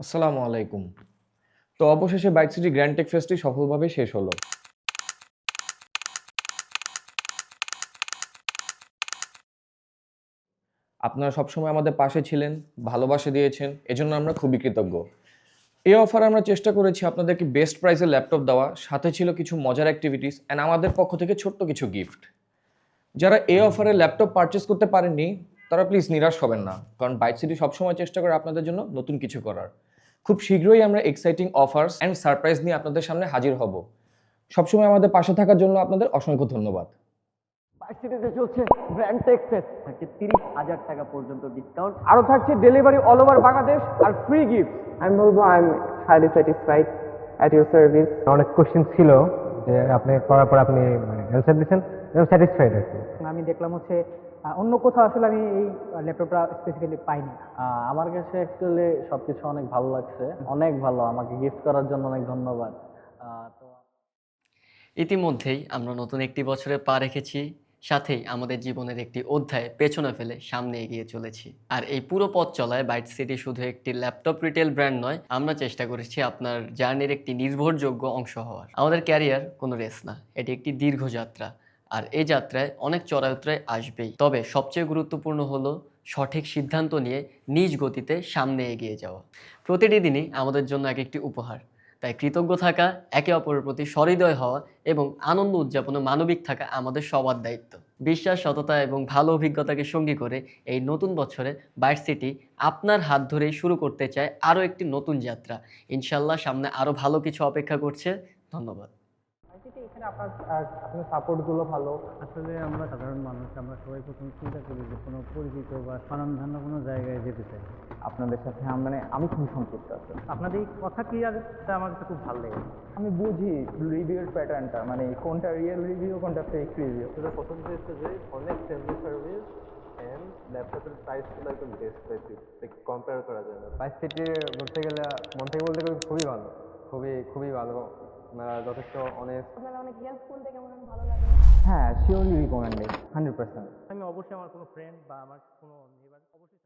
আসসালামু আলাইকুম। তো অবশেষে বাইক সিটি গ্র্যান্ড টেক ফেস্টটি সফলভাবে শেষ হলো। আপনারা সবসময় আমাদের পাশে ছিলেন, ভালোবাসা দিয়েছেন। এজন্য আমরা খুবই কৃতজ্ঞ। এই অফারে আমরা চেষ্টা করেছি আপনাদেরকে বেস্ট প্রাইসে ল্যাপটপ দেওয়া, সাথে ছিল কিছু মজার অ্যাক্টিভিটিস অ্যান্ড আমাদের পক্ষ থেকে ছোট্ট কিছু গিফট। যারা এই অফারে ল্যাপটপ পারচেজ করতে পারেননি, তারা প্লিজ নিরাশ হবেন না। কারণ বাইক সিটি সবসময় চেষ্টা করে আপনাদের জন্য নতুন কিছু করার। খুব শীঘ্রই আমরা এক্সাইটিং অফার্স অ্যান্ড সারপ্রাইজ নিয়ে আপনাদের সামনে হাজির হব। সবসময় আমাদের পাশে থাকার জন্য আপনাদের অসংখ্য ধন্যবাদ। বাইক সিটিতে চলছে গ্র্যান্ড টেক ফেস্ট, থাকছে 30,000 টাকা পর্যন্ত ডিসকাউন্ট, আরও থাকছে ডেলিভারি অল ওভার বাংলাদেশ আর ফ্রি গিফট। আমি বলবো I am highly satisfied at your service. অনেক কোশ্চেন ছিল যে আপনি করার পর আপনি অ্যান্সার দিচ্ছেন এবং স্যাটিসফাইড আর কি। আমি দেখলাম হচ্ছে অন্য কোথাও আসলে আমি এই ল্যাপটপটা স্পেসিফিক্যালি পাইনি। আমার কাছে অ্যাকচুয়ালি সবকিছু অনেক ভালো লাগছে, অনেক ভালো। আমাকে গিফট করার জন্য অনেক ধন্যবাদ। তো ইতিমধ্যেই আমরা নতুন একটি বছরে পা রেখেছি, সাথেই আমাদের জীবনের একটি অধ্যায় পেছনে ফেলে সামনে এগিয়ে চলেছি। আর এই পুরো পথ চলায় বাইট সিটি শুধু একটি ল্যাপটপ রিটেল ব্র্যান্ড নয়, আমরা চেষ্টা করেছি আপনার জার্নির একটি নির্ভরযোগ্য অংশ হওয়ার। আমাদের ক্যারিয়ার কোনো রেস না, এটি একটি দীর্ঘ যাত্রা। আর এই যাত্রায় অনেক চড়াই উতরাই আসবেই, তবে সবচেয়ে গুরুত্বপূর্ণ হলো সঠিক সিদ্ধান্ত নিয়ে নিজ গতিতে সামনে এগিয়ে যাওয়া। প্রতিটি দিনই আমাদের জন্য এক একটি উপহার, তাই কৃতজ্ঞ থাকা, একে অপরের প্রতি সহৃদয় হওয়া এবং আনন্দ উদযাপনে মানবিক থাকা আমাদের সবার দায়িত্ব। বিশ্বাস, সততা এবং ভালো অভিজ্ঞতাকে সঙ্গী করে এই নতুন বছরে বাইট সিটি আপনার হাত ধরেই শুরু করতে চায় আরও একটি নতুন যাত্রা। ইনশাল্লাহ সামনে আরও ভালো কিছু অপেক্ষা করছে। ধন্যবাদ। এখানে আপনার সাপোর্টগুলো ভালো। আসলে আমরা সাধারণ মানুষ, আমরা সবাই প্রথম চিন্তা করি যে কোনো পরিচিত বা স্বনামধন্য কোনো জায়গায় যেতে চাই। আপনাদের সাথে আমি খুবই সন্তুষ্ট আছি। আপনাদের এই কথা ক্লিয়ারটা আমার কাছে খুব ভালো লেগেছে। আমি বুঝি রিভিউর প্যাটার্নটা, মানে কোনটা রিয়েল রিভিউ কোনটা ফেক রিভিউ। আসলে প্রথম হচ্ছে যে অনেক ফ্রেন্ডলি সার্ভিস অ্যান্ড ল্যাপটপের প্রাইসগুলো একদম বেস্ট প্রাইস, কম্পেয়ার করা যায় না। বাইক সিটি বলতে গেলে মন থেকে বলতে গেলে খুবই ভালো, খুবই খুবই ভালো। যথেষ্ট অনেস্ট, আপনারা অনেক হেল্পফুল দেখে মনে হয় ভালো লাগে। হ্যাঁ শিওরলি রিকমেন্ডেড 100%। আমি অবশ্যই আমার কোনো ফ্রেন্ড বা আমার কোনো নেইবার অবশ্যই